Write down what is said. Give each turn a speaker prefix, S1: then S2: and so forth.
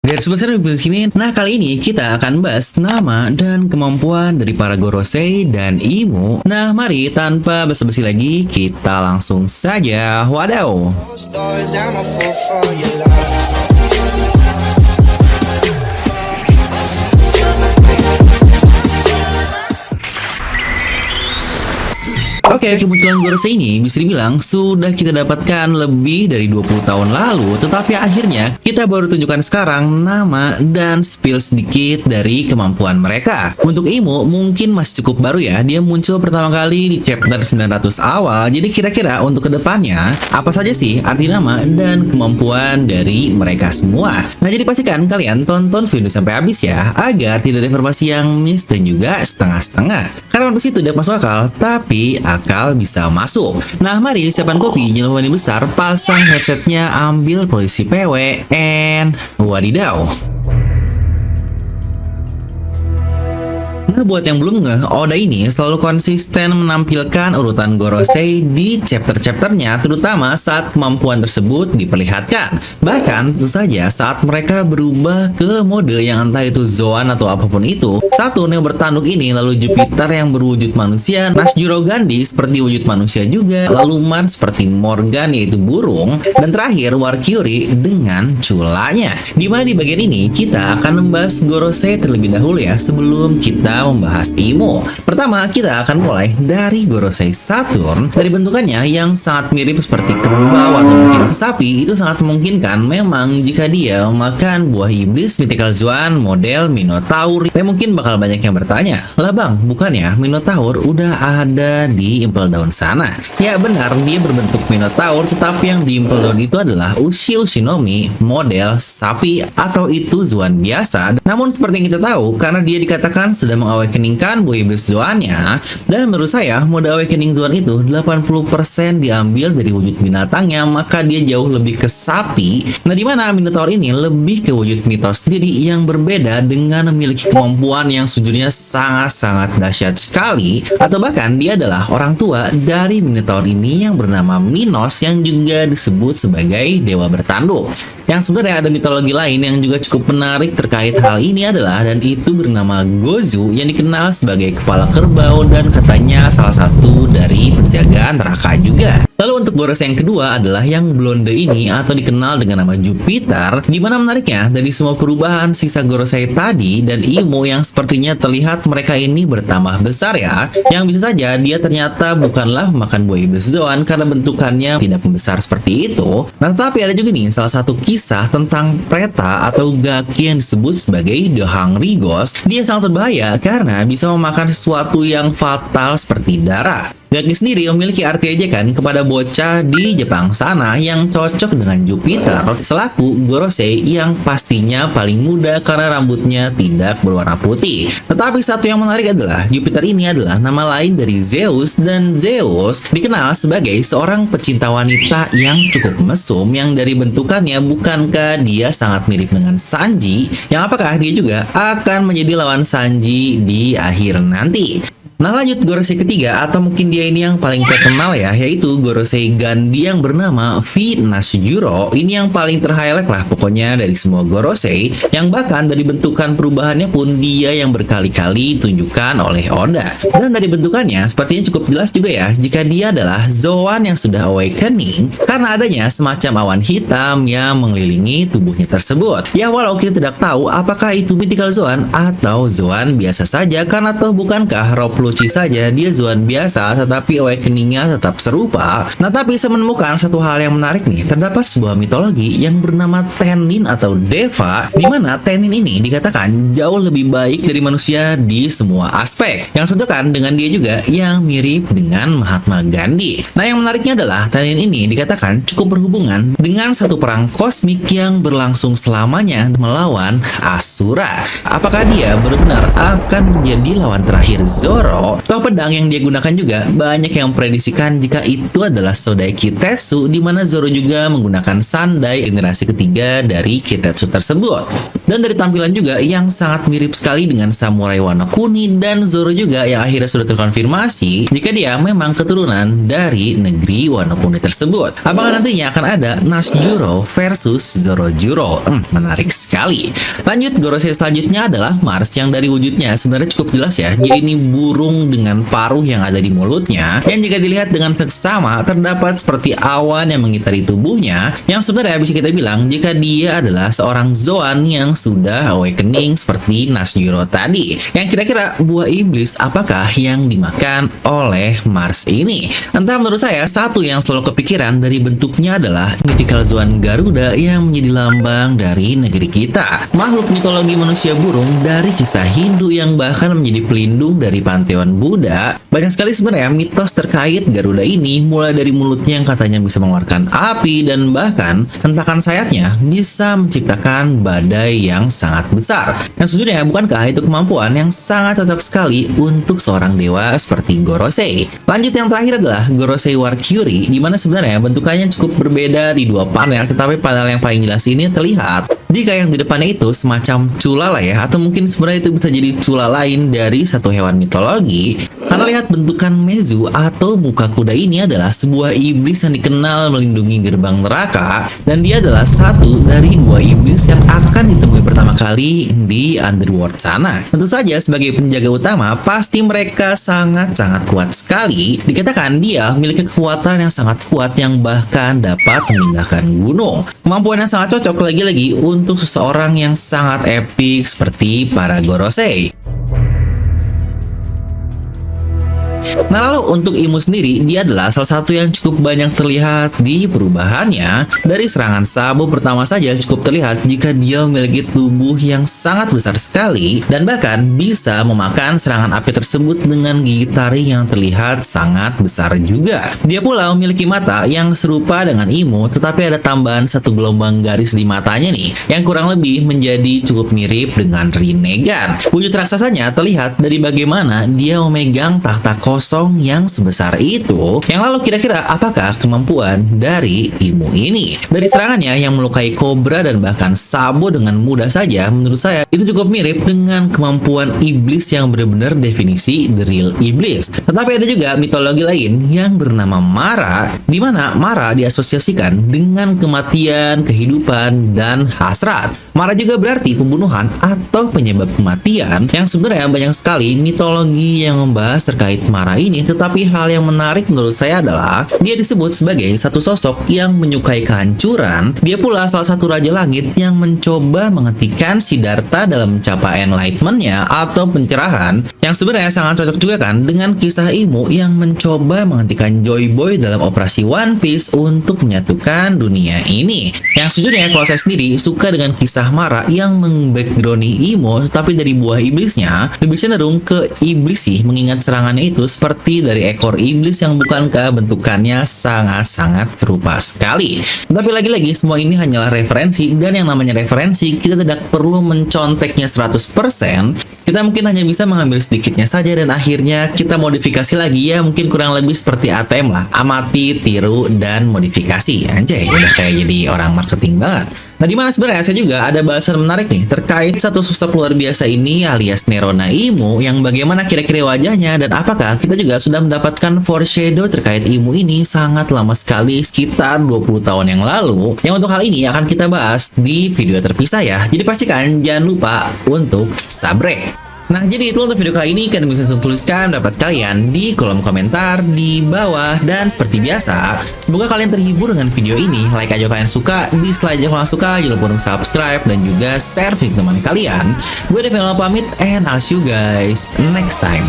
S1: Garis besar di sini. Nah, kali ini kita akan bahas nama dan kemampuan dari para Gorosei dan Imo. Nah, mari tanpa basa-basi lagi kita langsung saja. Wadaw. Oke, kemunculan Gorosei ini bisa dibilang sudah kita dapatkan lebih dari 20 tahun lalu, tetapi akhirnya kita baru tunjukkan sekarang nama dan spill sedikit dari kemampuan mereka. Untuk Imo mungkin masih cukup baru ya, dia muncul pertama kali di chapter 900 awal, jadi kira-kira untuk kedepannya, apa saja sih arti nama dan kemampuan dari mereka semua? Nah, jadi pastikan kalian tonton video sampai habis ya, agar tidak ada informasi yang miss dan juga setengah-setengah. Karena untuk situ tidak masuk akal, tapi akal bisa masuk. Nah, mari siapkan kopi, nyalakan yang besar, pasang headsetnya, ambil posisi PW, and wadidaw. Nah, buat yang belum ngeh, Oda ini selalu konsisten menampilkan urutan Gorosei di chapter-chapternya, terutama saat kemampuan tersebut diperlihatkan. Bahkan, tentu saja saat mereka berubah ke mode yang entah itu Zoan atau apapun itu, Saturn yang bertanduk ini, lalu Jupiter yang berwujud manusia, Nasjuro Gandhi seperti wujud manusia juga, lalu Mars seperti Morgan yaitu burung, dan terakhir Warkyuri dengan culanya. Dimana di bagian ini kita akan membahas Gorosei terlebih dahulu ya, sebelum kita membahas Imo. Pertama, kita akan mulai dari Gorosei Saturn. Dari bentukannya yang sangat mirip seperti kerbau atau mungkin sapi, itu sangat memungkinkan memang jika dia makan buah iblis Mythical Zoan model Minotaur. Dan mungkin bakal banyak yang bertanya, lah bang, bukannya Minotaur udah ada di Impel Down sana? Ya benar, dia berbentuk Minotaur, tetapi yang di Impel Down itu adalah Ushio Shinomi model sapi, atau itu Zoan biasa. Namun seperti yang kita tahu, karena dia dikatakan sudah mengawakeningkan buah iblis Zoannya, dan menurut saya mode awakening Zoan itu 80% diambil dari wujud binatangnya, maka dia jauh lebih ke sapi. Nah, dimana Minotaur ini lebih ke wujud mitos sendiri yang berbeda dengan memiliki kemampuan yang sejujurnya sangat-sangat dahsyat sekali, atau bahkan dia adalah orang tua dari Minotaur ini yang bernama Minos, yang juga disebut sebagai dewa bertanduk. Yang sebenarnya ada mitologi lain yang juga cukup menarik terkait hal ini adalah, dan itu bernama Gozu, yang dikenal sebagai kepala kerbau dan katanya salah satu dari penjaga neraka juga. Lalu untuk Gorosei yang kedua adalah yang blonde ini, atau dikenal dengan nama Jupiter, dimana menariknya dari semua perubahan sisa Gorosei tadi dan Imo yang sepertinya terlihat mereka ini bertambah besar ya, yang bisa saja dia ternyata bukanlah makan buah iblis Zoan karena bentukannya tidak membesar seperti itu. Nah, tetapi ada juga nih salah satu kisah tentang Preta atau Gaki yang disebut sebagai The Hungry Ghost. Dia sangat berbahaya karena bisa memakan sesuatu yang fatal seperti darah. Gaki sendiri memiliki arti ejekan kepada bocah di Jepang sana yang cocok dengan Jupiter selaku Gorosei yang pastinya paling muda karena rambutnya tidak berwarna putih. Tetapi satu yang menarik adalah Jupiter ini adalah nama lain dari Zeus, dan Zeus dikenal sebagai seorang pecinta wanita yang cukup mesum, yang dari bentukannya bukankah dia sangat mirip dengan Sanji, yang apakah dia juga akan menjadi lawan Sanji di akhir nanti. Nah, lanjut Gorosei ketiga, atau mungkin dia ini yang paling terkenal ya, yaitu Gorosei Gandhi yang bernama V Nasjuro. Ini yang paling terhighlight lah pokoknya dari semua Gorosei, yang bahkan dari bentukan perubahannya pun dia yang berkali-kali ditunjukkan oleh Oda. Dan dari bentukannya sepertinya cukup jelas juga ya, jika dia adalah Zoan yang sudah awakening, karena adanya semacam awan hitam yang mengelilingi tubuhnya tersebut. Ya, walau kita tidak tahu apakah itu Mythical Zoan atau Zoan biasa saja, karena toh bukankah Rob Lucci saja dia Zoan biasa tetapi awakeningnya tetap serupa. Nah, tapi saya menemukan satu hal yang menarik nih. Terdapat sebuah mitologi yang bernama Tenin atau Deva, di mana Tenin ini dikatakan jauh lebih baik dari manusia di semua aspek, yang sedokan dengan dia juga yang mirip dengan Mahatma Gandhi. Nah, yang menariknya adalah Tenin ini dikatakan cukup berhubungan dengan satu perang kosmik yang berlangsung selamanya melawan Asura. Apakah dia benar-benar akan menjadi lawan terakhir Zoro? Toh pedang yang dia gunakan juga banyak yang memprediksikan jika itu adalah Sodai Kitetsu, di mana Zoro juga menggunakan sandai generasi ketiga dari Kitetsu tersebut. Dan dari tampilan juga yang sangat mirip sekali dengan samurai Wano Kuni dan Zoro juga yang akhirnya sudah terkonfirmasi jika dia memang keturunan dari negeri Wano Kuni tersebut. Apakah nantinya akan ada Nasjuro versus Zorojuro? Menarik sekali. Lanjut, Gorosei selanjutnya adalah Mars yang dari wujudnya sebenarnya cukup jelas ya. Jadi ini burung dengan paruh yang ada di mulutnya, yang jika dilihat dengan seksama terdapat seperti awan yang mengitari tubuhnya, yang sebenarnya bisa kita bilang jika dia adalah seorang Zoan yang sudah awakening seperti Nasjuro tadi. Yang kira-kira buah iblis apakah yang dimakan oleh Mars ini? Entah, menurut saya satu yang selalu kepikiran dari bentuknya adalah mythical Zoan Garuda yang menjadi lambang dari negeri kita. Makhluk mitologi manusia burung dari kisah Hindu yang bahkan menjadi pelindung dari panteon Buddha. Banyak sekali sebenarnya mitos terkait Garuda ini, mulai dari mulutnya yang katanya bisa mengeluarkan api dan bahkan hentakan sayapnya bisa menciptakan badai yang sangat besar. Dan sejujurnya bukankah itu kemampuan yang sangat cocok sekali untuk seorang dewa seperti Gorosei? Lanjut, yang terakhir adalah Gorosei War Curie, di mana sebenarnya bentukannya cukup berbeda di dua panel, tetapi panel yang paling jelas ini terlihat jika yang di depannya itu semacam cula lah ya, atau mungkin sebenarnya itu bisa jadi cula lain dari satu hewan mitologi. Karena lihat bentukan Mezu atau muka kuda ini adalah sebuah iblis yang dikenal melindungi gerbang neraka, dan dia adalah satu dari dua iblis yang akan ditemui pertama kali di Underworld sana. Tentu saja sebagai penjaga utama, pasti mereka sangat-sangat kuat sekali. Dikatakan dia memiliki kekuatan yang sangat kuat yang bahkan dapat memindahkan gunung. Kemampuan yang sangat cocok lagi-lagi untuk seseorang yang sangat epik seperti para Gorosei. Nah, lalu untuk Imu sendiri, dia adalah salah satu yang cukup banyak terlihat di perubahannya. Dari serangan Sabo pertama saja cukup terlihat jika dia memiliki tubuh yang sangat besar sekali dan bahkan bisa memakan serangan api tersebut dengan gigi taring yang terlihat sangat besar juga. Dia pula memiliki mata yang serupa dengan Imu, tetapi ada tambahan satu gelombang garis di matanya nih, yang kurang lebih menjadi cukup mirip dengan Rinnegan. Wujud raksasanya terlihat dari bagaimana dia memegang tahta kosong yang sebesar itu. Yang lalu kira-kira apakah kemampuan dari Imu ini? Dari serangannya yang melukai kobra dan bahkan Sabo dengan mudah saja, menurut saya itu cukup mirip dengan kemampuan iblis yang benar-benar definisi the real iblis. Tetapi ada juga mitologi lain yang bernama Mara, di mana Mara diasosiasikan dengan kematian, kehidupan, dan hasrat. Mara juga berarti pembunuhan atau penyebab kematian, yang sebenarnya banyak sekali mitologi yang membahas terkait Mara ini. Tetapi hal yang menarik menurut saya adalah dia disebut sebagai satu sosok yang menyukai kehancuran. Dia pula salah satu Raja Langit yang mencoba menghentikan Siddhartha dalam mencapai enlightenment-nya atau pencerahan, yang sebenarnya sangat cocok juga kan dengan kisah Imu yang mencoba menghentikan Joy Boy dalam operasi One Piece untuk menyatukan dunia ini. Yang sejujurnya kalau saya sendiri suka dengan kisah Mara yang meng-background-i Imu, tapi dari buah iblisnya lebih cenderung ke iblis sih, mengingat serangannya itu seperti dari ekor iblis yang bukankah bentukannya sangat-sangat serupa sekali. Tapi lagi-lagi semua ini hanyalah referensi, dan yang namanya referensi kita tidak perlu menconteknya 100%. Kita mungkin hanya bisa mengambil sedikitnya saja dan akhirnya kita modifikasi lagi, ya mungkin kurang lebih seperti ATM lah, amati, tiru, dan modifikasi. Anjay, udah kayak jadi orang marketing banget. Nah, di mana sebenarnya saya juga ada bahasan menarik nih terkait satu sosok luar biasa ini alias Nerona Imu, yang bagaimana kira-kira wajahnya dan apakah kita juga sudah mendapatkan foreshadow terkait Imu ini sangat lama sekali, sekitar 20 tahun yang lalu. Yang untuk hal ini akan kita bahas di video terpisah ya. Jadi pastikan jangan lupa untuk subscribe. Nah, jadi itu untuk video kali ini. Kalian bisa tuliskan pendapat kalian di kolom komentar di bawah. Dan seperti biasa, semoga kalian terhibur dengan video ini. Like aja kalian suka, dislike aja kalau suka, jangan lupa untuk subscribe dan juga share video teman kalian. Gue Devin pamit, and I'll see you guys next time.